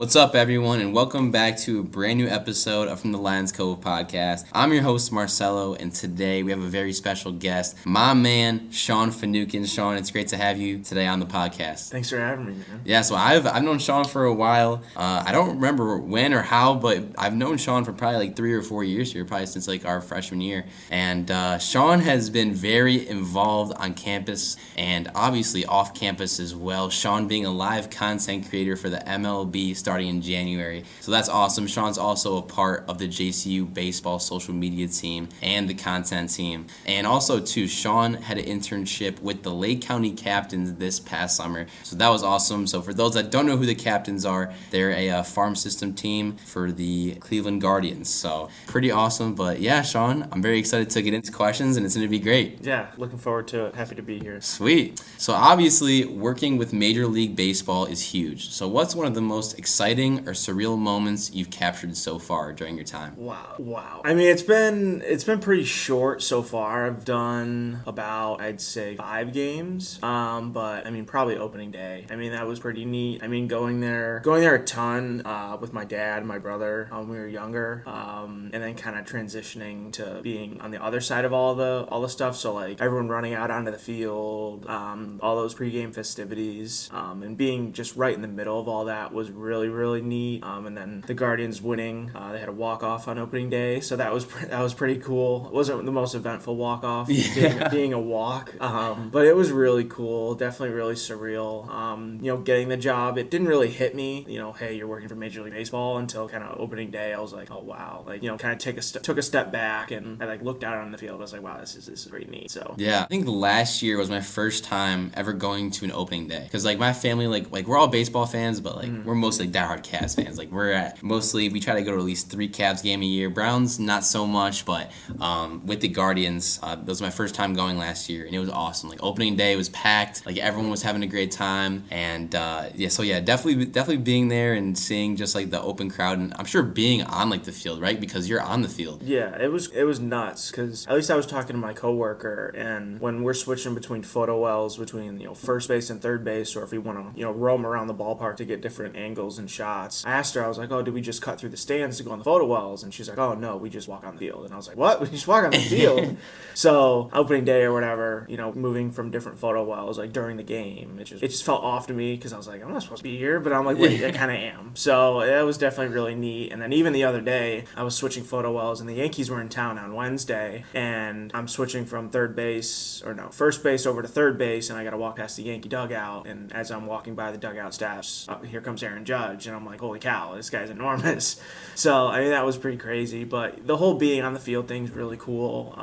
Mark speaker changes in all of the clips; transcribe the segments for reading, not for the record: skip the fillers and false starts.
Speaker 1: What's up, everyone, and welcome back to a brand new episode of From the Lions Cove podcast. I'm your host, Marcelo, and today we have a very special guest, my man, Sean Finucane. Sean, it's great to have you today on the podcast.
Speaker 2: Thanks for having me, man.
Speaker 1: Yeah, so I've known Sean for a while. I don't remember when or how, but I've known Sean for probably like 3 or 4 years here, probably since like our freshman year. And Sean has been very involved on campus and obviously off campus as well. Sean being a live content creator for the MLB starting in January. So that's awesome. Sean's also a part of the JCU baseball social media team and the content team. And also, too, Sean had an internship with the Lake County Captains this past summer. So that was awesome. So for those that don't know who the Captains are, they're a farm system team for the Cleveland Guardians. So pretty awesome. But yeah, Sean, I'm very excited to get into questions, and it's going to be great.
Speaker 2: Yeah, looking forward to it. Happy to be here.
Speaker 1: Sweet. So obviously, working with Major League Baseball is huge. So what's one of the most exciting or surreal moments you've captured so far during your time?
Speaker 2: Wow. I mean, it's been pretty short so far. I've done about, I'd say, 5 games. But I mean, probably opening day. I mean, that was pretty neat. I mean, going there a ton with my dad and my brother when we were younger, and then kind of transitioning to being on the other side of all the stuff. So like everyone running out onto the field, all those pregame festivities, and being just right in the middle of all that was really neat. And then the Guardians winning, they had a walk-off on opening day, so that was pretty cool. It wasn't the most eventful walk-off, being a walk, but it was really cool. Definitely really surreal. Getting the job, it didn't really hit me. Hey, you're working for Major League Baseball until kind of opening day. I was like, oh wow, like kind of took a step back and I like looked out on the field. I was like, wow, this is pretty neat. So
Speaker 1: yeah, I think last year was my first time ever going to an opening day because like my family like we're all baseball fans, but like we're mostly diehard Cavs fans. Like we try to go to at least 3 Cavs game a year. Browns not so much, but with the Guardians, that was my first time going last year, and it was awesome. Like opening day was packed, like everyone was having a great time, and definitely being there and seeing just like the open crowd, and I'm sure being on like the field, right? Because you're on the field.
Speaker 2: Yeah, it was nuts because at least I was talking to my coworker, and when we're switching between photo wells between first base and third base, or if we want to roam around the ballpark to get different angles and shots, I asked her, I was like, oh, did we just cut through the stands to go on the photo wells? And she's like, oh no, we just walk on the field. And I was like, what? We just walk on the field? So opening day or whatever, moving from different photo wells like during the game, it just felt off to me because I was like, I'm not supposed to be here, but I'm like, wait, I kind of am. So it was definitely really neat. And then even the other day, I was switching photo wells, and the Yankees were in town on Wednesday, and I'm switching from first base over to third base, and I got to walk past the Yankee dugout, and as I'm walking by the dugout steps, here comes Aaron Judge, and I'm like, holy cow, this guy's enormous. So I mean, that was pretty crazy, but the whole being on the field thing's really cool.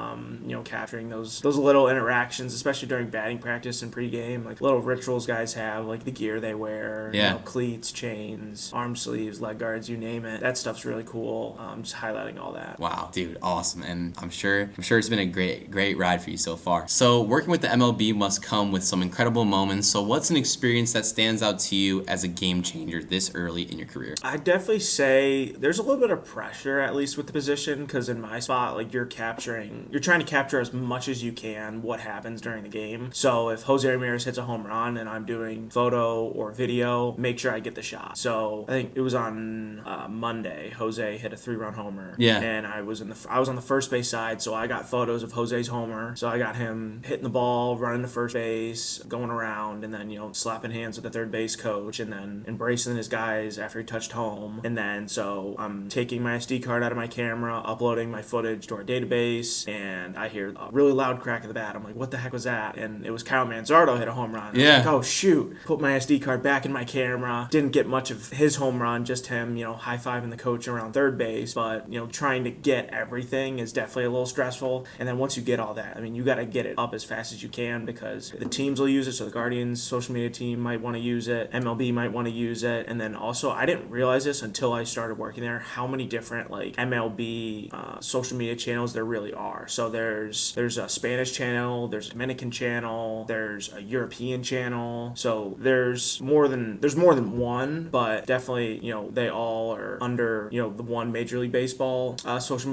Speaker 2: Capturing those little interactions, especially during batting practice and pregame, like little rituals guys have, like the gear they wear, cleats, chains, arm sleeves, leg guards, you name it. That stuff's really cool. Just highlighting all that.
Speaker 1: Wow, dude, awesome. And I'm sure it's been a great ride for you so far. So working with the MLB must come with some incredible moments. So what's an experience that stands out to you as a game changer this early in your career?
Speaker 2: I'd definitely say there's a little bit of pressure, at least with the position, because in my spot, like you're trying to capture as much as you can what happens during the game. So if Jose Ramirez hits a home run and I'm doing photo or video, make sure I get the shot. So I think it was on Monday, Jose hit a 3-run homer.
Speaker 1: Yeah.
Speaker 2: And I was on the first base side, so I got photos of Jose's homer. So I got him hitting the ball, running to first base, going around, and then slapping hands with the third base coach, and then embracing his guys after he touched home. And then so I'm taking my SD card out of my camera, uploading my footage to our database, and I hear a really loud crack of the bat. I'm like, what the heck was that? And it was Kyle Manzardo hit a home run.
Speaker 1: Yeah.
Speaker 2: I was like, oh shoot. Put my SD card back in my camera. Didn't get much of his home run, just him, high-fiving the coach around third base. But, trying to get everything is definitely a little stressful. And then once you get all that, I mean, you got to get it up as fast as you can because the teams will use it. So the Guardians social media team might want to use it. MLB might want to use it. And then also, I didn't realize this until I started working there, how many different like MLB social media channels there really are. So there's a Spanish channel, there's a Dominican channel, there's a European channel. So there's more than one, but definitely, they all are under, the one Major League Baseball social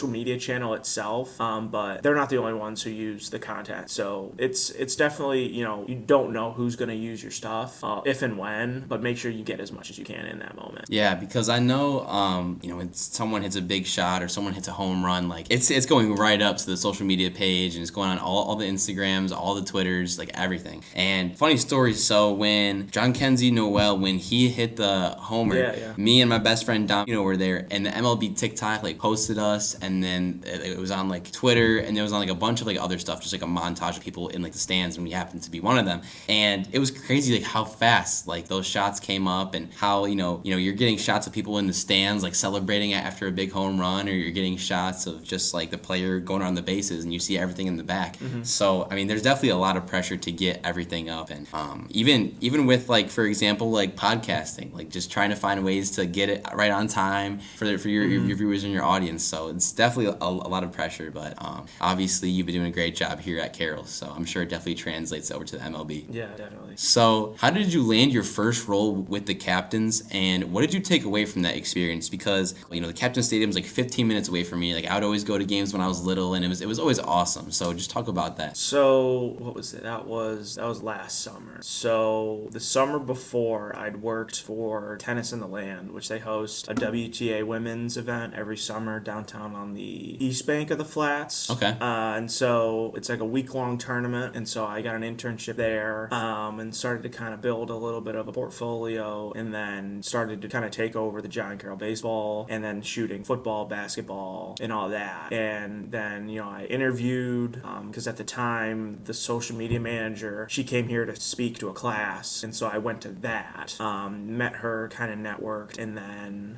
Speaker 2: media channel itself. But they're not the only ones who use the content. So it's definitely, you don't know who's going to use your stuff if and when, but make sure you get as much as you can in that moment.
Speaker 1: Yeah, because I know, when someone hits a big shot or someone hits a home run, like it's going right up to the social media page and it's going on all the Instagrams, all the Twitters, like everything. And funny story, so when John Kenzie Noel, when he hit the homer, me and my best friend Dom, were there, and the MLB TikTok like posted us, and then it was on like Twitter, and it was on like a bunch of like other stuff, just like a montage of people in like the stands, and we happened to be one of them. And it was crazy like how fast like those shots came up, and how you're getting shots of people in the stands like celebrating after a big home run, or you're getting shots of just like the player going around the bases and you see everything in the back. So I mean, there's definitely a lot of pressure to get everything up, and even with like, for example, like podcasting, like just trying to find ways to get it right on time for your viewers and your audience. So it's definitely a lot of pressure, but obviously you've been doing a great job here at Carroll, so I'm sure it definitely translates over to the MLB.
Speaker 2: Yeah, definitely.
Speaker 1: So how did you land your first role with the Captains, and what did you take away from that experience? Because the Captain Stadium's like 15 minutes away from me. Like I would always go to games when I was little, and it was always awesome. So just talk about that.
Speaker 2: So what was it? That was last summer. So the summer before, I'd worked for Tennis in the Land, which they host a WTA women's event every summer downtown on the east bank of the Flats.
Speaker 1: Okay.
Speaker 2: And so it's like a week-long tournament, and so I got an internship there, and started to kind of build a little bit of a portfolio, and then started to kind of take over the John Carroll baseball, and then shooting football, basketball, and all that. And then I interviewed, because at the time the social media manager, she came here to speak to a class, and so I went to that, met her, kind of networked, and then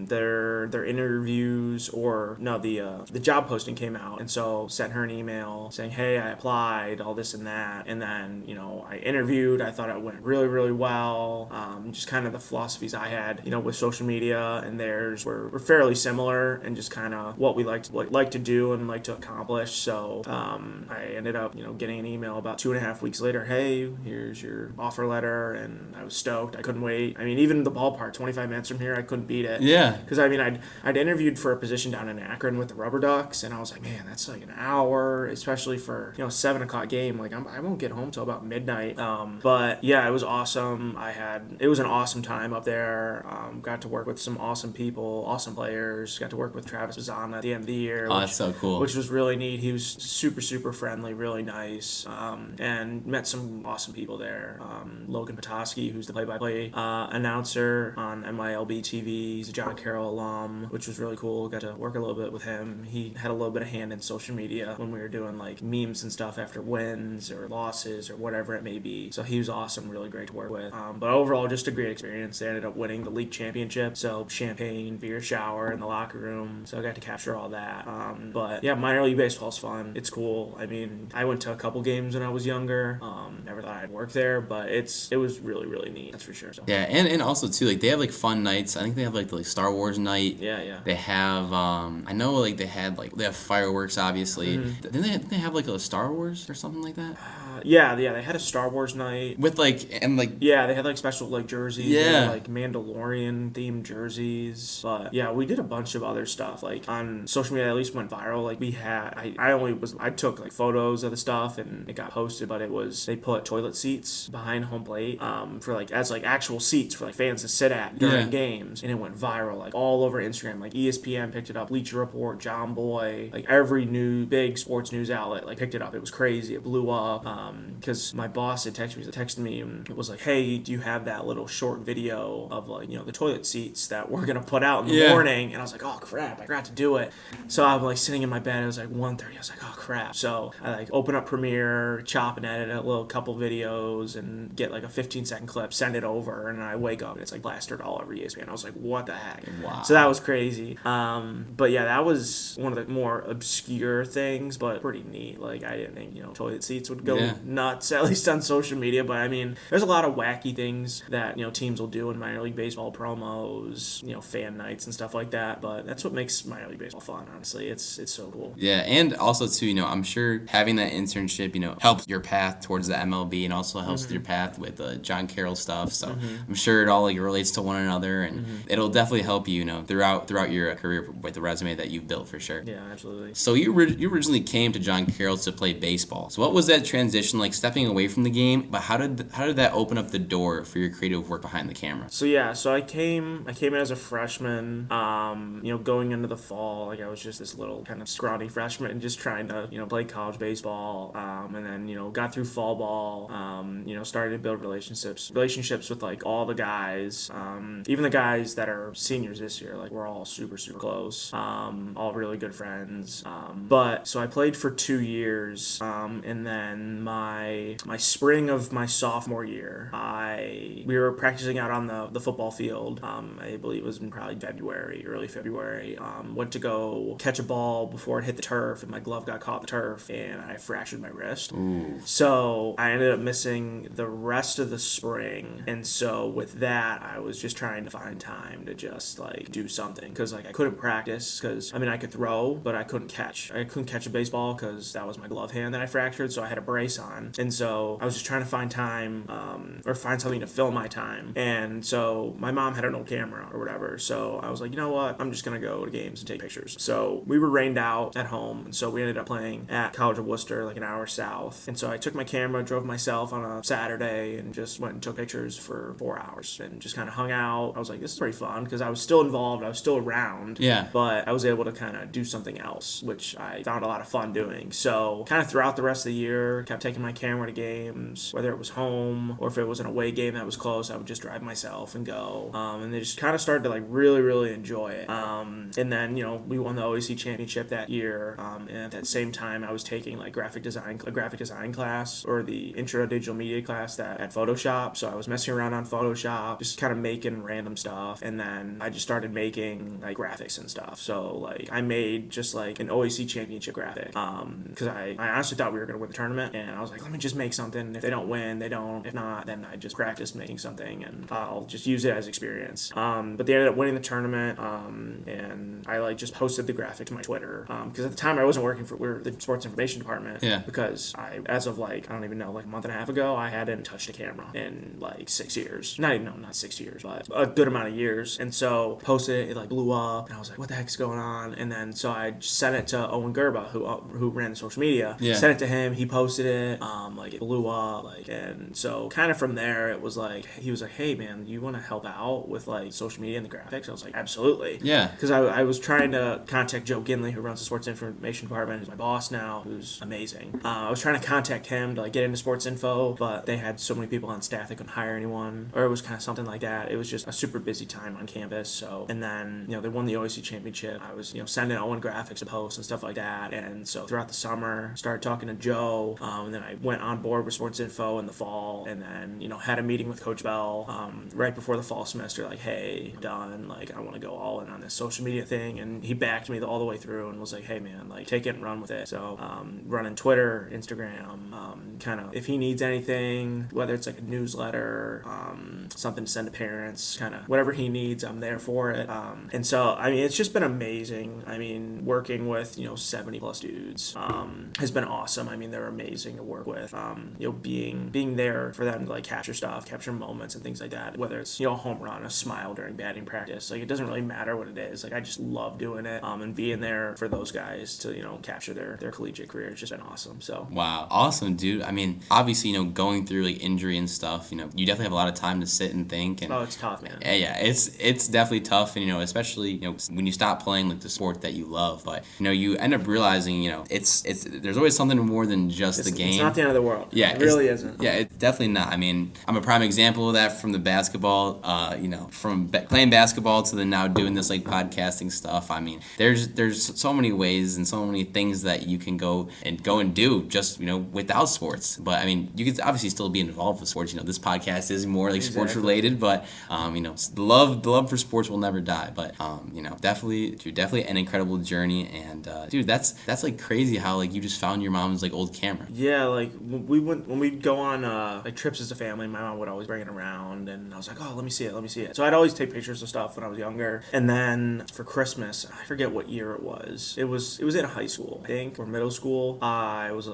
Speaker 2: their interviews, or no, the job posting came out, and so sent her an email saying, hey, I applied, all this and that, and then I interviewed. I thought it went really, really well. Just kind of the philosophies I had with social media and theirs were fairly similar, and just kind of what we like to do and like to accomplish. So I ended up getting an email about 2.5 weeks later, hey, here's your offer letter, and I was stoked. I couldn't wait. I mean, even the ballpark 25 minutes from here, I couldn't beat it.
Speaker 1: Yeah,
Speaker 2: because I mean, I'd interviewed for a position down in Akron with the Rubber Ducks, and I was like, man, that's like an hour, especially for 7 o'clock game. Like I won't get home till about midnight. But yeah, it was awesome. It was an awesome time up there. Got to work with some awesome people, awesome players. Got to work with Travis Bazana at the end of the year.
Speaker 1: That's so cool.
Speaker 2: Which was really neat. He was super, super friendly, really nice, and met some awesome people there. Logan Petoskey, who's the play-by-play announcer on MLB TV. He's a John Carroll alum, which was really cool. Got to work a little bit with him. He had a little bit of hand in social media when we were doing like memes and stuff after wins or losses or whatever it may be. So he was awesome, really great to work with. But overall, just a great experience. They ended up winning the league championship, so champagne, beer shower in the locker room. So I got to capture all that. But yeah, minor league baseball's fun. It's cool. I mean, I went to a couple games when I was younger. Never thought I'd work there, but it was really, really neat. That's for sure. So.
Speaker 1: Yeah, and also too, like they have like fun nights. I think they have like the Star Wars night.
Speaker 2: Yeah.
Speaker 1: They have I know like they have fireworks, obviously. Didn't they have like a Star Wars or something like that?
Speaker 2: Yeah, they had a Star Wars night
Speaker 1: with
Speaker 2: yeah, they had like special like jerseys,
Speaker 1: yeah,
Speaker 2: like Mandalorian themed jerseys. But yeah, we did a bunch of other stuff. Like on social media, at least went viral. Like we had, I took like photos of the stuff and it got posted, but they put toilet seats behind home plate for like as like actual seats for like fans to sit at during games, and it went viral like all over Instagram. Like ESPN picked it up, Bleacher Report, John Boy, like every new big sports news outlet like picked it up. It was crazy. It blew up. Because my boss had texted me and it was like, hey, do you have that little short video of like the toilet seats that we're gonna put out in the morning? And I was like, oh crap, I forgot to do it. So I'm like sitting in my bed. It was like 1:30. I was like, oh crap. So I like open up Premiere, chop and edit a little couple videos, and get like a 15-second clip, send it over, and I wake up and it's like plastered all over ESPN. I was like, what the heck?
Speaker 1: Wow.
Speaker 2: So that was crazy. But yeah, that was one of the more obscure things, but pretty neat. Like I didn't think toilet seats would go nuts, at least on social media. But I mean, there's a lot of wacky things that teams will do in minor league baseball, promos, fan nights and stuff like that. But that's what makes minor league baseball fun. Honestly, it's so cool.
Speaker 1: Yeah, and also too, I'm sure having that internship, helps your path towards the MLB, and also helps with your path with John Carroll stuff. So I'm sure it all like relates to one another, and it'll definitely help you, throughout your career with the resume that you've built for sure.
Speaker 2: Yeah, absolutely.
Speaker 1: So you originally came to John Carroll to play baseball. So what was that transition transition, like stepping away from the game, but how did that open up the door for your creative work behind the camera?
Speaker 2: So I came in as a freshman. Going into the fall, like I was just this little kind of scrawny freshman, just trying to play college baseball. And then got through fall ball. Started to build relationships with like all the guys. Even the guys that are seniors this year, like we're all super close. All really good friends. But so I played for 2 years. And then my spring of my sophomore year, we were practicing out on the football field. I believe it was in probably early February. Went to go catch a ball before it hit the turf, and my glove got caught in the turf, and I fractured my wrist.
Speaker 1: Ooh.
Speaker 2: So I ended up missing the rest of the spring, and so with that, I was just trying to find time to just like do something, because like I couldn't practice, because I could throw, but I couldn't catch. I couldn't catch a baseball because that was my glove hand that I fractured, so I had a brace on, and so I was just trying to find time, or find something to fill my time. And so my mom had an old camera or whatever, so I was like, you know what, I'm just gonna go to games and take pictures. So we were rained out at home, and so we ended up playing at College of Worcester, like an hour south. And so I took my camera, drove myself on a Saturday, and just went and took pictures for 4 hours and just kind of hung out. I was like, this is pretty fun, because I was still involved, I was still around,
Speaker 1: Yeah.
Speaker 2: but I was able to kind of do something else, which I found a lot of fun doing. So kind of throughout the rest of the year, kept taking my camera to games, whether it was home or if it was an away game that was close, I would just drive myself and go. And they just kind of started to like really enjoy it. And then we won the OAC championship that year. And at that same time, I was taking like a graphic design class, or the intro to digital media class at Photoshop. So I was messing around on Photoshop, just kind of making random stuff. And then I just started making like graphics and stuff. So like I made just like an OAC championship graphic, because I honestly thought we were going to win the tournament, and I was like, let me just make something. If they don't win, they don't. If not, then I just practice making something, and I'll just use it as experience. But they ended up winning the tournament, and I like just posted the graphic to my Twitter, because at the time I wasn't working for the sports information department.
Speaker 1: Yeah.
Speaker 2: Because as of like I don't even know, like a month and a half ago, I hadn't touched a camera in like 6 years. Not 6 years, but a good amount of years. And so posted it like blew up, and I was like, what the heck's going on? And then so I sent it to Owen Gerba, who ran the social media.
Speaker 1: Yeah.
Speaker 2: Sent it to him. He posted it. Like it blew up. Like, and so kind of from there, it was like he was like, hey man, you want to help out with like social media and the graphics? I was like, absolutely.
Speaker 1: Yeah.
Speaker 2: Because I was trying to contact Joe Ginley, who runs the sports information department, who's my boss now, who's amazing. I was trying to contact him to like get into sports info, but they had so many people on staff they couldn't hire anyone, or it was kind of something like that. It was just a super busy time on campus. So, and then they won the OAC championship. I was sending Owen graphics to posts and stuff like that. And so throughout the summer, started talking to Joe, and then I went on board with sports info in the fall, and then had a meeting with Coach Bell right before the fall semester, like, hey, I'm done, like I want to go all in on this social media thing. And he backed me all the way through and was like, hey man, like take it and run with it. So running Twitter, Instagram, kind of if he needs anything, whether it's like a newsletter, something to send to parents, kind of whatever he needs, I'm there for it. And so it's just been amazing. Working with 70 plus dudes has been awesome. They're amazing to work with. Being there for them to like capture moments and things like that, whether it's a home run, a smile during batting practice, like it doesn't really matter what it is. Like I just love doing it, and being there for those guys to capture their collegiate career has just been awesome. So
Speaker 1: wow, awesome, dude. Obviously going through like injury and stuff, you definitely have a lot of time to sit and think. And
Speaker 2: it's tough, man.
Speaker 1: Yeah, it's definitely tough, and especially when you stop playing like the sport that you love, but you end up realizing it's there's always something more than just the game.
Speaker 2: It's not the end of the world.
Speaker 1: Yeah,
Speaker 2: it really isn't.
Speaker 1: Yeah, it's definitely not. I'm a prime example of that from the basketball. From playing basketball to then now doing this like podcasting stuff. There's so many ways and so many things that you can go and do just without sports. But you could obviously still be involved with sports. This podcast is more like sports related, but the love for sports will never die. But definitely an incredible journey. And dude, that's like crazy how like you just found your mom's like old camera.
Speaker 2: Yeah, like when we'd go on like trips as a family, my mom would always bring it around, and I was like, oh, let me see it. So I'd always take pictures of stuff when I was younger. And then for Christmas, I forget what year it was. It was in high school, I think, or middle school. It was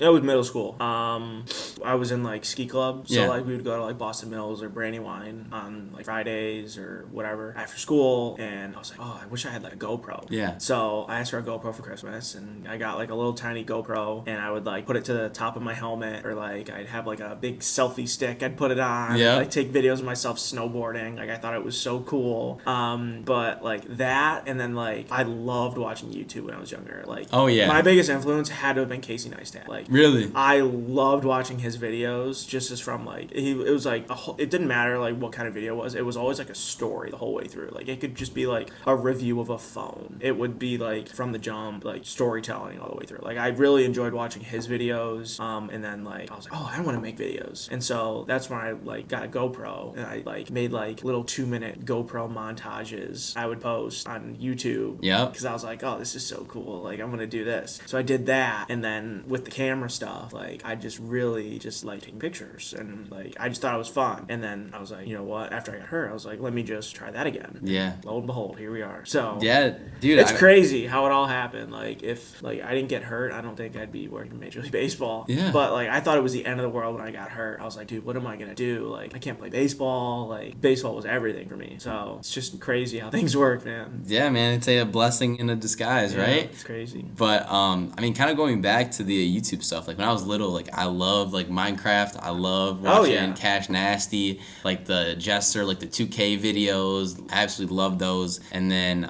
Speaker 2: middle school. I was in like ski club, so like we would go to like Boston Mills or Brandywine on like Fridays or whatever after school, and I was like, oh, I wish I had like a GoPro.
Speaker 1: Yeah.
Speaker 2: So I asked for a GoPro for Christmas, and I got like a little tiny GoPro, and I would like put it to the top of my helmet, or like I'd have like a big selfie stick. I'd put it on,
Speaker 1: Yeah.
Speaker 2: like take videos of myself snowboarding. Like I thought it was so cool. But like that, and then like I loved watching YouTube when I was younger. Like,
Speaker 1: Oh, yeah.
Speaker 2: my biggest influence had to have been Casey Neistat. Like,
Speaker 1: Really?
Speaker 2: I loved watching his videos just as from like it was like it didn't matter like what kind of video it was always like a story the whole way through. Like it could just be like a review of a phone. It would be like from the jump, like storytelling all the way through. Like I really enjoyed watching his videos. And then like I was like, oh, I want to make videos. And so that's when I like got a GoPro, and I like made like little 2-minute GoPro montages I would post on YouTube.
Speaker 1: Yep.
Speaker 2: Because I was like, oh, this is so cool. Like I'm gonna do this. So I did that, and then with the camera stuff, like I just really just like taking pictures, and like I just thought it was fun. And then I was like, you know what? After I got hurt, I was like, let me just try that again.
Speaker 1: Yeah.
Speaker 2: Lo and behold, here we are. So
Speaker 1: Yeah, dude.
Speaker 2: it's crazy how it all happened. Like if like I didn't get hurt, I don't think I'd be working Major League Baseball.
Speaker 1: Yeah.
Speaker 2: But like I thought it was the end of the world when I got hurt. I was like, dude, what am I gonna do? Like I can't play baseball. Like baseball was everything for me. So it's just crazy how things work, man.
Speaker 1: Yeah, man. It's a blessing in a disguise, right?
Speaker 2: It's crazy.
Speaker 1: But I mean, kind of going back to the YouTube stuff. Like when I was little, like I loved like Minecraft. I loved watching Cash Nasty, like the Jester, like the 2K videos. I absolutely loved those. And then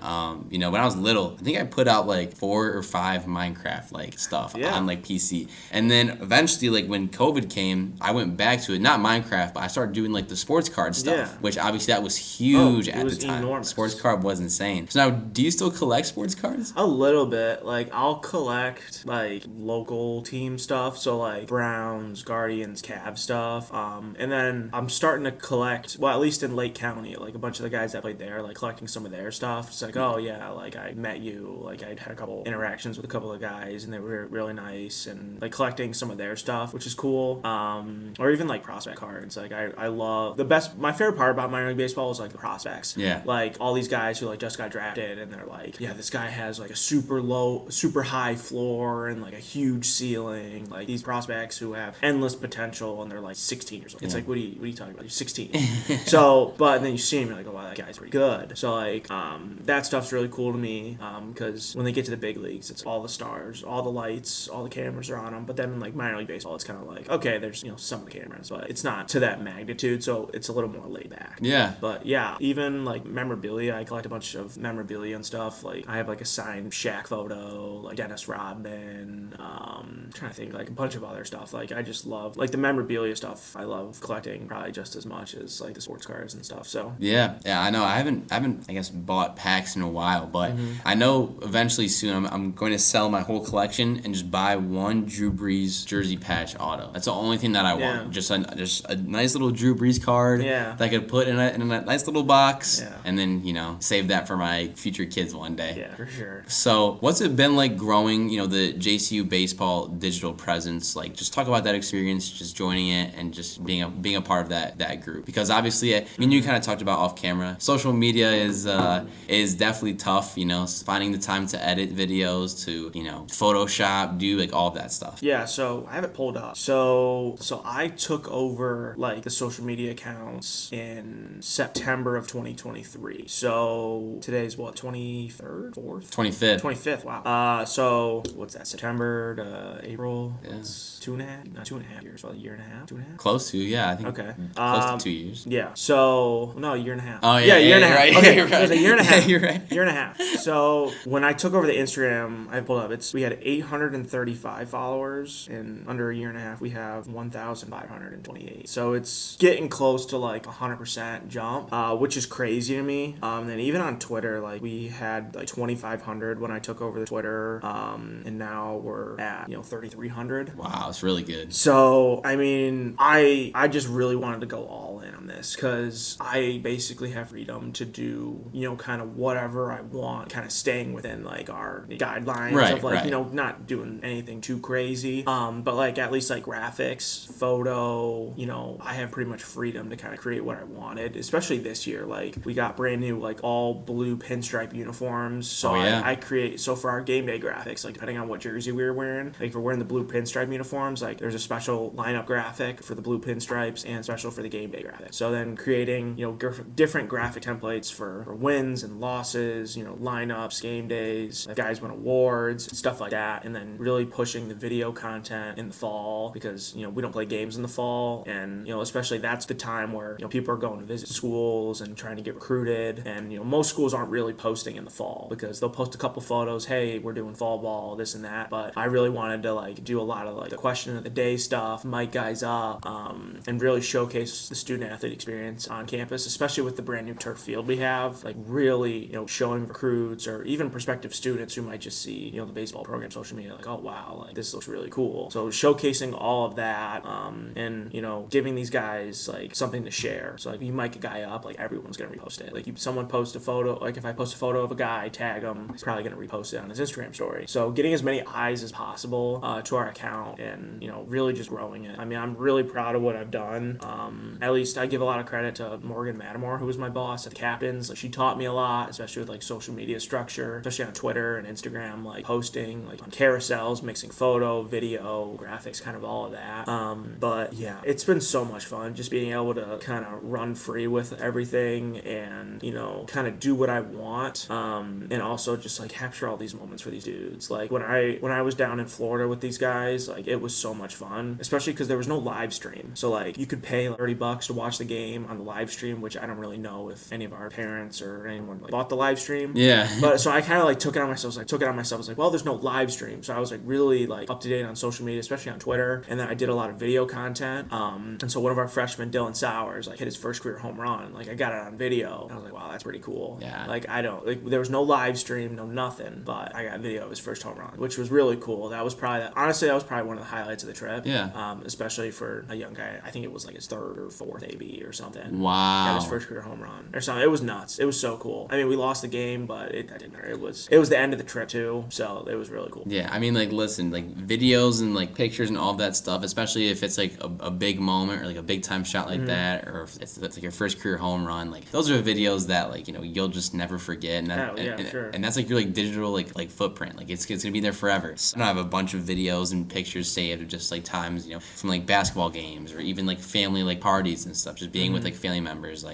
Speaker 1: you know, when I was little, I think I put out like 4 or 5 Minecraft like stuff on like PC. And then eventually, like when COVID came, I went back to it. Not Minecraft, but I started doing like the sports card stuff, which obviously that was huge at the time.
Speaker 2: Enormous.
Speaker 1: Sports card was insane. So now, do you still collect sports cards?
Speaker 2: A little bit. Like I'll collect like local team stuff, so like Browns, Guardians, Cavs stuff. And then I'm starting to collect, well, at least in Lake County, like a bunch of the guys that played there, like collecting some of their stuff. It's like, oh yeah, like I met you, like I'd had a couple interactions with a couple of guys, and they were really nice, and like collecting some of their stuff, which is cool. Or even like prospect cards. Like I love my favorite part about minor league baseball is like the prospects.
Speaker 1: Yeah.
Speaker 2: Like all these guys who like just got drafted, and they're like, yeah, this guy has like a super high floor and like a huge ceiling. Like these prospects who have endless potential, and they're like 16 years old. It's like, what are you talking about? You're 16. So, but then you see him, you're like, oh wow, that guy's pretty good. So like that stuff's really cool to me, because when they get to the big leagues, it's all the stars, all the lights, all the cameras are on them. But then in like minor league baseball, it's kind of like, okay, there's some of the cameras, but it's not to that magnitude, so it's a little more laid back.
Speaker 1: Yeah.
Speaker 2: But yeah, even like memorabilia, I collect a bunch of memorabilia and stuff. Like I have like a signed Shaq photo, like Dennis Rodman. I'm trying to think, like a bunch of other stuff. Like I just love like the memorabilia stuff. I love collecting probably just as much as like the sports cards and stuff. So
Speaker 1: yeah, I know. I haven't I guess bought packs in a while, but I know eventually soon I'm going to sell my whole collection and just buy one Drew Brees jersey patch auto. That's the only thing that I want. Just a nice little Drew Brees card that I could put in a nice little box, and then save that for my future kids one day.
Speaker 2: Yeah, for sure.
Speaker 1: So what's it been like growing the JCU baseball digital presence? Like just talk about that experience, just joining it and just being a part of that group, because obviously you kind of talked about off camera, social media is definitely tough, finding the time to edit videos, to Photoshop, do like all of that stuff.
Speaker 2: Yeah, so I have it pulled up. So I took over like the social media accounts in September of 2023. So today's what, 23rd, 4th?
Speaker 1: 25th.
Speaker 2: 25th. Wow. So what's that? September to April.
Speaker 1: Yeah.
Speaker 2: It's 2.5 years. Well, a year and a half. 2.5.
Speaker 1: Close to, yeah. I think.
Speaker 2: Okay.
Speaker 1: Close to 2 years.
Speaker 2: Yeah. So no, a year and a half.
Speaker 1: Oh yeah,
Speaker 2: a year and a half.
Speaker 1: Right.
Speaker 2: Okay,
Speaker 1: You're right.
Speaker 2: So it was a year and a half.
Speaker 1: You're right.
Speaker 2: Year and a half. So when I took over the Instagram, I pulled up. We had 835 followers, and under a year and a half, we have 1,528. So it's getting close to like 100% jump, which is crazy to me. And then even on Twitter, like we had like 2,500 when I took over the Twitter, and now we're at 3,300.
Speaker 1: Wow, it's really good.
Speaker 2: So I mean, I just really wanted to go all in on this because I basically have freedom to do kind of whatever I want, kind of staying within like our guidelines of like not doing anything too crazy, but like at least like graphics, photo, I have pretty much freedom to kind of create what I wanted, especially this year. Like we got brand new like all blue pinstripe uniforms, so I create, so for our game day graphics, like depending on what jersey we were wearing, like if we're wearing the blue pinstripe uniforms, like there's a special lineup graphic for the blue pinstripes and special for the game day graphic. So then creating different graphic templates for wins and losses, lineups, game days, if guys win awards, stuff like that, and then really pushing the video video content in the fall because, we don't play games in the fall. And, especially that's the time where, people are going to visit schools and trying to get recruited. And, most schools aren't really posting in the fall because they'll post a couple photos, hey, we're doing fall ball, this and that. But I really wanted to do a lot of the question of the day stuff, mic guys up, and really showcase the student athlete experience on campus, especially with the brand new turf field we have, really, showing recruits or even prospective students who might just see, the baseball program social media, oh wow, this looks really cool. So showcasing all of that, and, giving these guys something to share. So you mic a guy up, everyone's gonna repost it. Someone post a photo, if I post a photo of a guy, tag him, he's probably gonna repost it on his Instagram story. So getting as many eyes as possible to our account and, really just growing it. I mean, I'm really proud of what I've done. At least I give a lot of credit to Morgan Mattamore, who was my boss at the Captains. She taught me a lot, especially with social media structure, especially on Twitter and Instagram, posting, on carousels, mixing photo, video, graphics, kind of all of that. But yeah, it's been so much fun just being able to kind of run free with everything and, kind of do what I want. And also just capture all these moments for these dudes. When I was down in Florida with these guys, it was so much fun, especially because there was no live stream. So you could pay $30 to watch the game on the live stream, which I don't really know if any of our parents or anyone bought the live stream.
Speaker 1: Yeah.
Speaker 2: But so I kind of took it on myself. I was like, well, there's no live stream. So I was really up to date on social media, especially on Twitter. And then I did a lot of video content. And so one of our freshmen, Dylan Sowers, hit his first career home run. I got it on video. And I was like, wow, that's pretty cool.
Speaker 1: Yeah.
Speaker 2: There was no live stream, no nothing, but I got video of his first home run, which was really cool. That was probably one of the highlights of the trip.
Speaker 1: Yeah.
Speaker 2: Especially for a young guy. I think it was his third or fourth AB or something.
Speaker 1: Wow.
Speaker 2: Got his first career home run or something. It was nuts. It was so cool. I mean, we lost the game, but it didn't matter. It was the end of the trip too, so it was really cool.
Speaker 1: Yeah, I mean, listen, videos and pictures and all of that stuff, especially if it's a big moment or a big time shot that, or if it's your first career home run, those are videos that you'll just never forget. And that,
Speaker 2: sure.
Speaker 1: And that's your digital footprint. It's gonna be there forever. So I have a bunch of videos and pictures saved of just times from basketball games or even family parties and stuff. Just being with family members,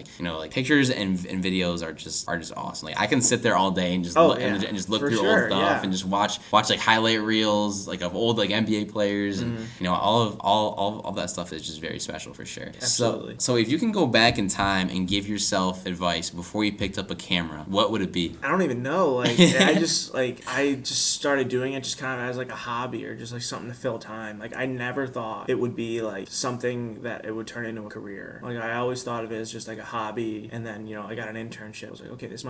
Speaker 1: pictures and videos are just awesome. I can sit there all day and just look
Speaker 2: For
Speaker 1: through
Speaker 2: sure,
Speaker 1: old stuff and just watch highlight reels of old NBA players and all that stuff is just very special for sure.
Speaker 2: Absolutely.
Speaker 1: So if you can go back in time and give yourself advice before you picked up a camera, what would it be?
Speaker 2: I don't even know. I just started doing it just kind of as a hobby or just something to fill time. I never thought it would be something that it would turn into a career. I always thought of it as just a hobby, and then I got an internship. I was like, okay, this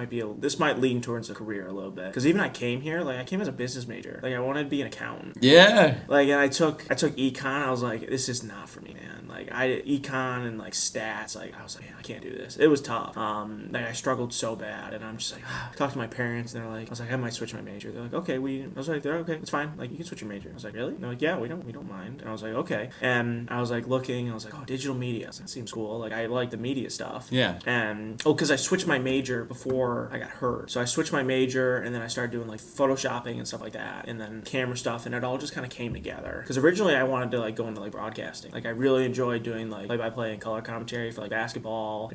Speaker 2: might lean towards a career a little bit because even I came here I came as a business major. I wanted to be an accountant.
Speaker 1: Yeah.
Speaker 2: And I took econ. I was like, this is not for me, man. Econ and stats. I was like, man, I can't do this. It was tough. I struggled so bad, and I'm just talked to my parents, and they're like, I was like, I might switch my major. They're like, okay, I was like, they're okay, it's fine. You can switch your major. I was like, really? And they're like, yeah, we don't mind. And I was like, okay. And I was looking, and I was like, oh, digital media. That seems cool. I like the media stuff.
Speaker 1: Yeah.
Speaker 2: And because I switched my major before I got hurt, so I switched my major, and then I started doing photoshopping and stuff like that, and then camera stuff, and it all just kind of came together. Because originally I wanted to go into broadcasting. I really enjoyed doing play-by-play and color commentary for basketball. I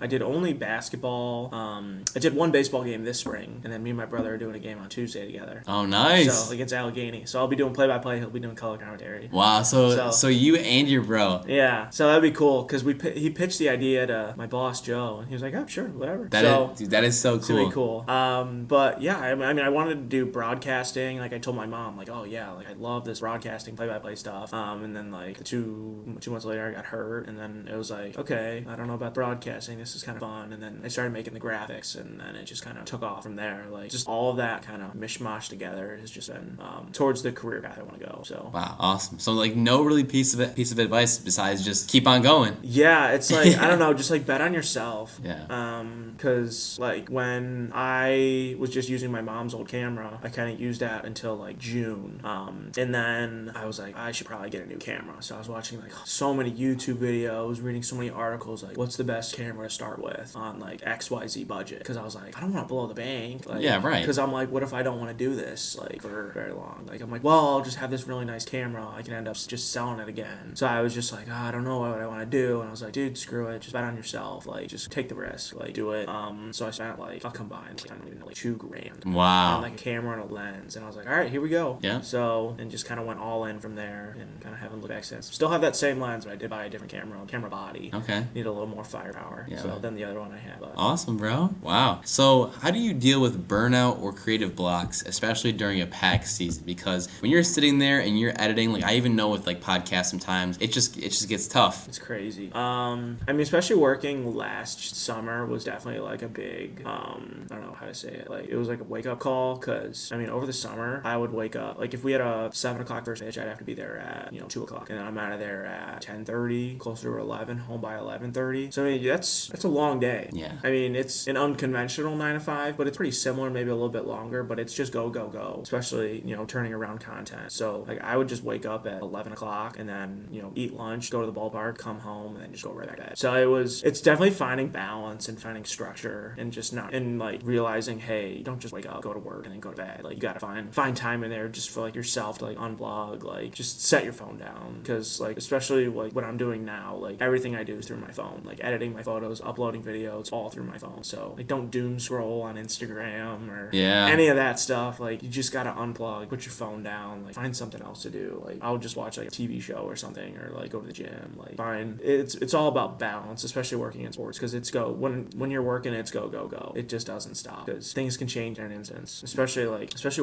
Speaker 2: did only basketball. I did one baseball game this spring, and then me and my brother are doing a game on Tuesday together.
Speaker 1: Oh, nice.
Speaker 2: So against Allegheny. So I'll be doing play-by-play. He'll be doing color commentary.
Speaker 1: Wow. So you and your bro.
Speaker 2: Yeah. So that'd be cool because he pitched the idea to my boss Joe, and he was like, "Oh, sure, whatever."
Speaker 1: That is so cool.
Speaker 2: It's gonna be cool. But yeah, I mean, I wanted to do broadcasting. I told my mom, oh yeah, I love this broadcasting play-by-play stuff. And then 2 months later, I got hurt, and then it was okay, I don't know about broadcasting. This is kind of fun. And then I started making the graphics, and then it just kind of took off from there. Just all of that kind of mishmash together has just been towards the career path I want to go. So
Speaker 1: wow, awesome. So no really piece of advice besides just keep on going.
Speaker 2: Yeah, it's I don't know, just bet on yourself.
Speaker 1: Yeah.
Speaker 2: Because when I was just using my mom's old camera, I kind of used that until June. And then I was like, I should probably get a new camera. So I was watching so many YouTube videos, reading so many articles, what's the best camera to start with on XYZ budget? Because I was I don't want to blow the bank.
Speaker 1: Yeah, right.
Speaker 2: Because I'm what if I don't want to do this for very long? I'm well, I'll just have this really nice camera. I can end up just selling it again. So I was just I don't know what I want to do. And I was like, dude, screw it. Just bet on yourself. Just take the risk. Do it. So I spent I'll combine $2,000
Speaker 1: Wow.
Speaker 2: on a camera and a lens. And I was like, all right, here we go.
Speaker 1: Yeah.
Speaker 2: So, and and just kind of went all in from there, and kind of haven't looked back since. Still have that same lens, but I did buy a different camera body.
Speaker 1: Okay.
Speaker 2: Need a little more firepower.
Speaker 1: Yeah.
Speaker 2: So than the other one I had. But.
Speaker 1: Awesome, bro. Wow. So how do you deal with burnout or creative blocks, especially during a pack season? Because when you're sitting there and you're editing, like I even know with like podcasts sometimes, it just gets tough.
Speaker 2: It's crazy. I mean, especially working last summer was definitely like a big, I don't know how to say it. Like it was like a wake up call, because I mean, over the summer I would wake up, like if we had a 7 o'clock first pitch, I'd have to be there at 2 o'clock, and then I'm out of there at 10:30, closer to 11, home by 11:30. So I mean, that's a long day.
Speaker 1: Yeah.
Speaker 2: I mean, it's an unconventional 9 to 5, but it's pretty similar, maybe a little bit longer, but it's just go, especially, turning around content. So like I would just wake up at 11 o'clock and then, eat lunch, go to the ballpark, come home, and then just go right back to bed. So it's definitely finding balance and finding structure, and just not, and like realizing, hey, don't just wake up, go to work, and then go to bed. Like you gotta find time in there just for like yourself to like unplug, like just set your phone down. Because like, especially like what I'm doing now, like everything I do is through my phone, like editing my photos, uploading videos, all through my phone. So like don't doom scroll on Instagram or any of that stuff. Like you just gotta unplug, put your phone down, like find something else to do. Like I'll just watch like a TV show or something, or like go to the gym. Like it's all about balance, especially working in sports, because it's when you're working, it's go. It just doesn't stop, because things can change in an instance. Especially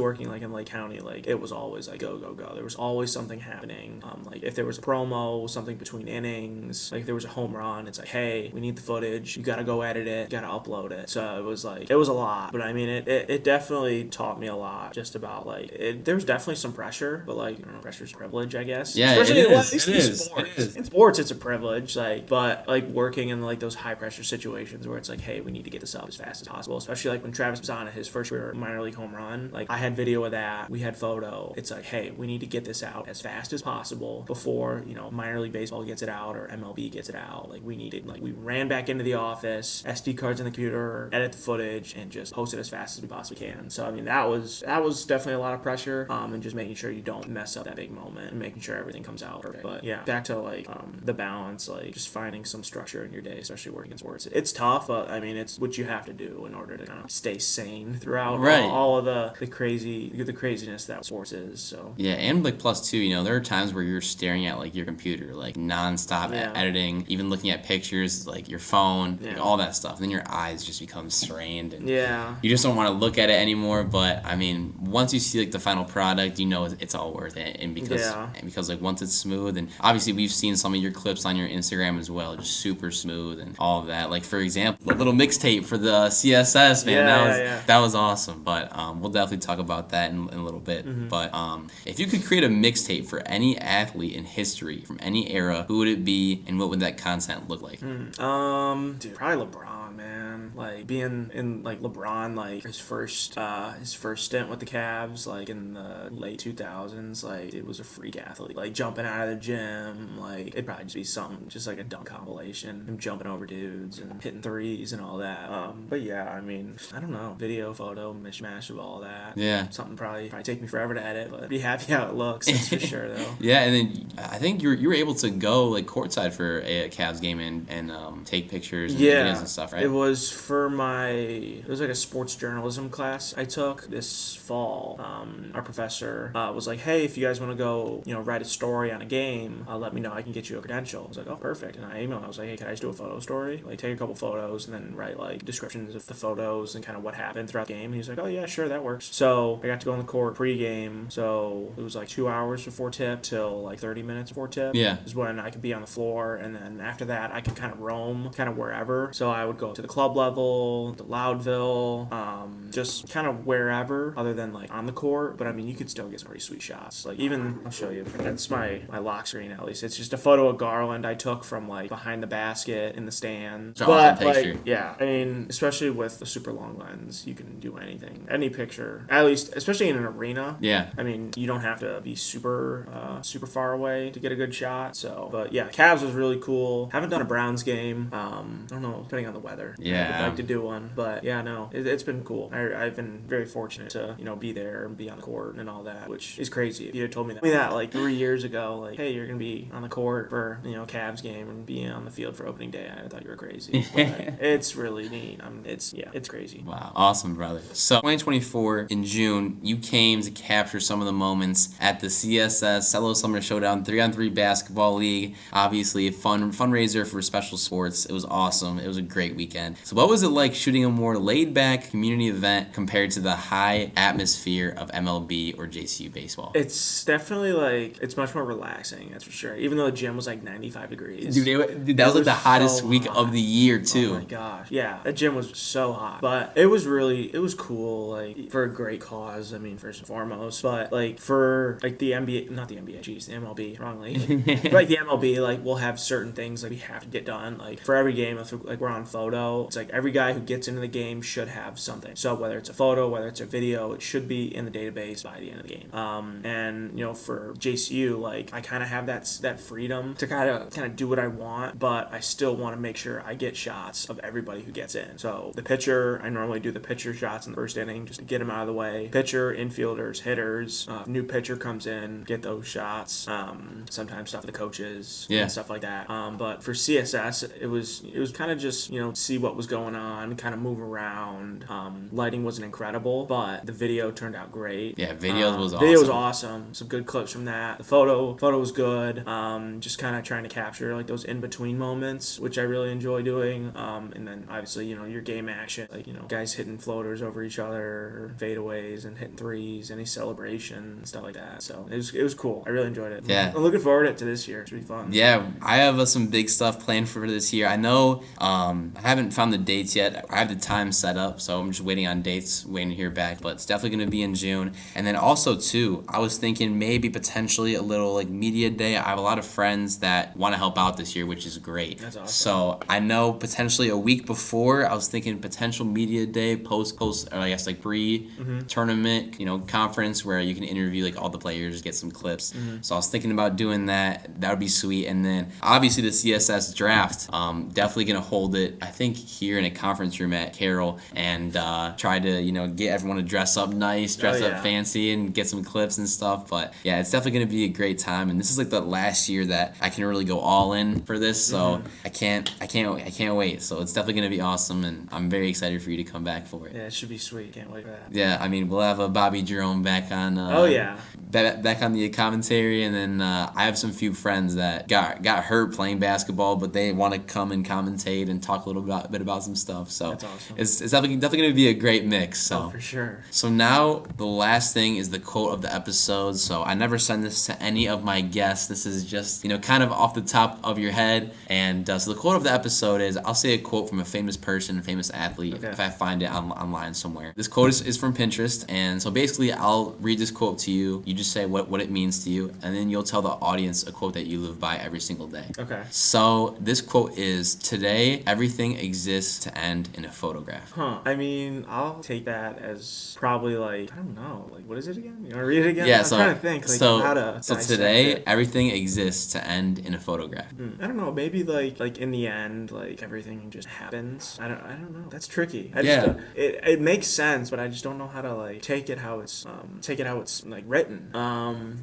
Speaker 2: working like in Lake County, like it was always like go. There was always something happening. Like if there was a promo, something between innings, like if there was a home run, it's like, hey, we need the footage. You gotta go edit it. You gotta upload it. So it was a lot. But I mean, it definitely taught me a lot. Just about like there was definitely some pressure, but like pressure's privilege, I guess.
Speaker 1: Yeah,
Speaker 2: especially
Speaker 1: it
Speaker 2: in
Speaker 1: is.
Speaker 2: In sports, it's a privilege. Like, but like working in like those high pressure situations where it's like, hey, we need to get this up as fast as possible. Especially like when Travis was on his first career minor league home run. Like I had video of that. We had photo. It's like, hey, we need to get this out as fast as possible before minor league baseball gets it out or MLB gets it out. Like we needed, like we ran back into the office, SD cards in the computer, edit the footage, and just post it as fast as we possibly can. So I mean, that was definitely a lot of pressure. And just making sure you don't mess up that big moment and making sure everything comes out perfect. But yeah, back to like the balance, like just finding some structure in your day, especially working in sports. It's tough, but I mean, it's what you have to do in order to kind of stay sane throughout all of the craziness that sports is. So
Speaker 1: yeah, and like plus too, there are times where you're staring at like your computer, like nonstop editing, even looking at pictures, like your phone, like, all that stuff. And then your eyes just become strained, and you just don't want to look at it anymore. But I mean, once you see like the final product, it's all worth it. And because like once it's smooth, and obviously we've seen some of your clips on your Instagram as well, just super smooth and all of that. Like for example, the little mixtape for the CSS, man, that was awesome. But we'll definitely talk about that in a little bit. Mm-hmm. But if you could create a mixtape for any athlete in history from any era, who would it be, and what would that content look like?
Speaker 2: Dude, probably LeBron, man. Like being in like LeBron, like his first stint with the Cavs, like in the late 2000s, like it was a freak athlete, like jumping out of the gym. Like it'd probably just be something, just like a dunk compilation, him jumping over dudes and hitting threes and all that. But yeah, I mean, I don't know, video, photo, mishmash of all that.
Speaker 1: Yeah,
Speaker 2: something probably take me forever to edit, but be happy how it looks. That's for sure, though.
Speaker 1: Yeah, and then I think you were able to go like courtside for a Cavs game and take pictures and videos and stuff, right?
Speaker 2: It was it was like a sports journalism class I took this fall. Our professor was like, hey, if you guys want to go, write a story on a game, let me know. I can get you a credential. I was like, oh, perfect. And I emailed. I was like, hey, can I just do a photo story? Like, take a couple photos and then write like descriptions of the photos and kind of what happened throughout the game. And he was like, oh yeah, sure, that works. So I got to go on the court pre-game. So it was like 2 hours before tip till like 30 minutes before tip.
Speaker 1: Yeah,
Speaker 2: is when I could be on the floor, and then after that I could kind of roam kind of wherever. So I would go to the club level, to Loudville, just kind of wherever other than like on the court. But I mean, you could still get some pretty sweet shots. Like even, I'll show you, that's my lock screen at least. It's just a photo of Garland I took from like behind the basket in the stands. But like, yeah, I mean, especially with the super long lens, you can do anything, any picture, at least, especially in an arena.
Speaker 1: Yeah,
Speaker 2: I mean, you don't have to be super far away to get a good shot. So, but yeah, Cavs was really cool. Haven't done a Browns game. I don't know, depending on the weather.
Speaker 1: Yeah,
Speaker 2: like to do one. But yeah, no, it's been cool. I've been very fortunate to be there and be on the court and all that, which is crazy. If you had told me that like 3 years ago, like, hey, you're gonna be on the court for Cavs game and be on the field for opening day, I thought you were crazy. But it's really neat. It's crazy.
Speaker 1: Wow, awesome, brother. So 2024 in June, you came to capture some of the moments at the CSS Cello Summer Showdown 3-on-3 Basketball League. Obviously, a fundraiser for special sports. It was awesome. It was a great weekend. So what was it like shooting a more laid-back community event compared to the high atmosphere of MLB or JCU baseball?
Speaker 2: It's definitely it's much more relaxing, that's for sure. Even though the gym was like 95 degrees.
Speaker 1: Dude, that was like the hottest week of the year, too.
Speaker 2: Oh my gosh. Yeah, the gym was so hot. But it was cool, like, for a great cause, I mean, first and foremost. But, like, for, like, the NBA, not the NBA, geez, the MLB, wrong league. For, like, the MLB, like, we'll have certain things, like, we have to get done. Like, for every game, if, like, we're on photo, it's like every guy who gets into the game should have something. So whether it's a photo, whether it's a video, it should be in the database by the end of the game. And, for JCU, like, I kind of have that freedom to kind of do what I want, but I still want to make sure I get shots of everybody who gets in. So the pitcher, I normally do the pitcher shots in the first inning just to get them out of the way. Pitcher, infielders, hitters, new pitcher comes in, get those shots. Sometimes stuff with the coaches and stuff like that. But for CSS, it was kind of just see what was going on, kind of move around. Lighting wasn't incredible, but the video turned out great.
Speaker 1: Yeah, video was awesome.
Speaker 2: Video was awesome. Some good clips from that. The photo was good. Just kind of trying to capture like those in between moments, which I really enjoy doing. And then obviously your game action, like guys hitting floaters over each other, or fadeaways and hitting threes, any celebration and stuff like that. So it was cool. I really enjoyed it.
Speaker 1: Yeah,
Speaker 2: I'm looking forward to this year. It should be fun.
Speaker 1: Yeah, I have some big stuff planned for this year. I know I haven't found the dates yet. I have the time set up, so I'm just waiting on dates, waiting to hear back. But it's definitely going to be in June. And then also too, I was thinking maybe potentially a little like media day. I have a lot of friends that want to help out this year, which is great.
Speaker 2: That's awesome.
Speaker 1: So I know potentially a week before, I was thinking potential media day, post, or I guess like pre-tournament, conference where you can interview like all the players, get some clips. So I was thinking about doing that. That would be sweet. And then obviously the CSS draft, definitely gonna hold it, I think, here in a conference room at Carroll, and try to get everyone to dress up nice, dress up fancy, and get some clips and stuff. But yeah, it's definitely gonna be a great time. And this is like the last year that I can really go all in for this. So I can't wait. So it's definitely gonna be awesome, and I'm very excited for you to come back for it.
Speaker 2: Yeah, it should be sweet. Can't wait for that.
Speaker 1: Yeah, I mean, we'll have a Bobby Jerome back on. Back on the commentary, and then I have some few friends that got hurt playing basketball, but they want to come and commentate and talk a little bit about some stuff. So
Speaker 2: that's awesome.
Speaker 1: It's definitely going to be a great mix. So
Speaker 2: for sure.
Speaker 1: So now the last thing is the quote of the episode. So I never send this to any of my guests. This is just kind of off the top of your head. And so the quote of the episode is, I'll say a quote from a famous person, a famous athlete, if I find it online somewhere. This quote is from Pinterest, and so basically I'll read this quote to you. You just say what it means to you, and then you'll tell the audience a quote that you live by every single day.
Speaker 2: Okay.
Speaker 1: So this quote is, today everything exists to end in a photograph.
Speaker 2: I mean, I'll take that as probably like, I don't know, like, what is it again? You want to read it again?
Speaker 1: Yeah,
Speaker 2: I'm trying to think how to
Speaker 1: So today everything exists to end in a photograph.
Speaker 2: I don't know, maybe like in the end, like everything just happens. I don't know. That's tricky. It makes sense, but I just don't know how to like take it how it's like written.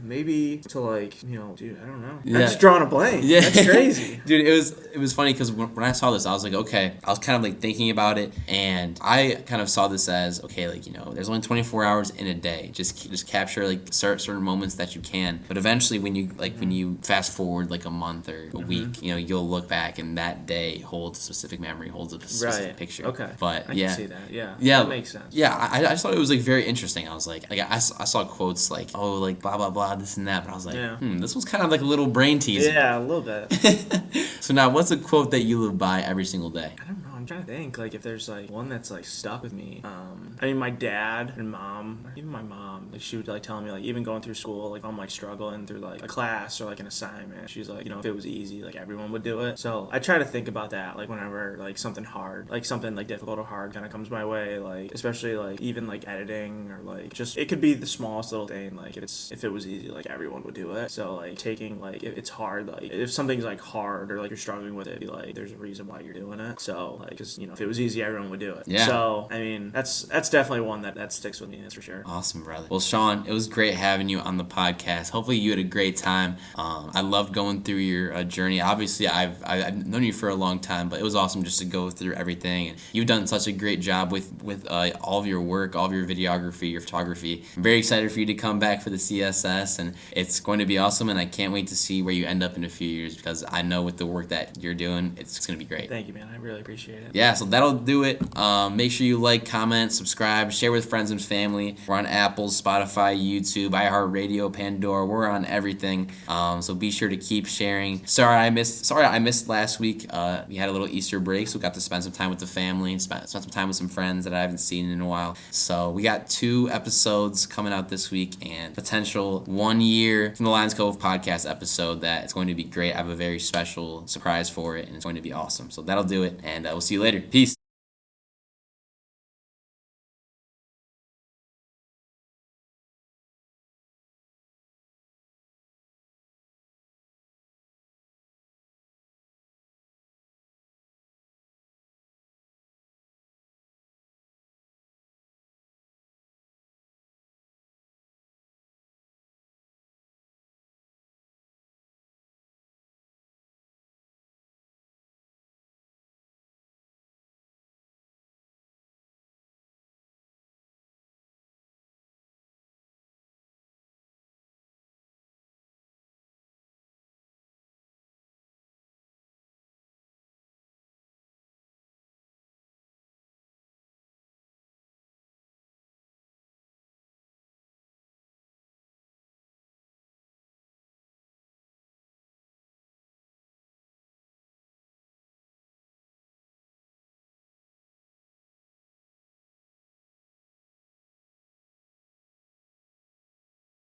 Speaker 2: Maybe to like, dude, I don't know.
Speaker 1: Yeah.
Speaker 2: I'm just drawing a blank. Yeah. That's crazy.
Speaker 1: Dude, it was funny because when I saw this, I was like, okay, I was kind of like thinking about it, and I kind of saw this as, okay, like, there's only 24 hours in a day. Just capture like certain moments that you can. But eventually when you fast forward like a month or a week, you'll look back and that day holds a specific memory, holds a specific picture.
Speaker 2: Okay.
Speaker 1: But
Speaker 2: I can see that. Yeah. That makes sense.
Speaker 1: Yeah, I just thought it was like very interesting. I was like I saw quotes like, oh, like blah blah blah, this and that, but I was like, this was kind of like a little brain teaser.
Speaker 2: Yeah, a little bit.
Speaker 1: So now, what's a quote that you live by every single day?
Speaker 2: I don't know. I'm trying to think, like, if there's like one that's like stuck with me. I mean, my dad and mom, even my mom, Like she would like telling me like even going through school, like if I'm like struggling through like a class or like an assignment, she's like, if it was easy, like everyone would do it. So I try to think about that like whenever like something hard, like something like difficult or hard kind of comes my way, like especially like even like editing or like just it could be the smallest little thing. Like if it was easy, like everyone would do it. So like taking like if it's hard, like if something's like hard or like you're struggling with it, be like there's a reason why you're doing it. So like because if it was easy, everyone would do it.
Speaker 1: Yeah.
Speaker 2: So I mean that's definitely one that sticks with me. That's for sure.
Speaker 1: Awesome, brother. Well, Sean, it was great having you on the podcast. Hopefully you had a great time. I loved going through your journey. Obviously, I've known you for a long time, but it was awesome just to go through everything. And you've done such a great job with all of your work, all of your videography, your photography. I'm very excited for you to come back for the CSS, and it's going to be awesome. And I can't wait to see where you end up in a few years, because I know with the work that you're doing, it's going to be great.
Speaker 2: Thank you, man. I really appreciate it.
Speaker 1: Yeah, so that'll do it. Make sure you like, comment, subscribe, share with friends and family. We're on Apple, Spotify, YouTube, iHeartRadio, Pandora. We're on everything. So be sure to keep sharing. Sorry I missed last week. We had a little Easter break, so we got to spend some time with the family, spend some time with some friends that I haven't seen in a while. So we got 2 episodes coming out this week, and potential 1 year from the Lions Cove podcast episode that it's going to be great. I have a very special surprise for it, and it's going to be awesome. So that'll do it, and we'll see you later. Peace.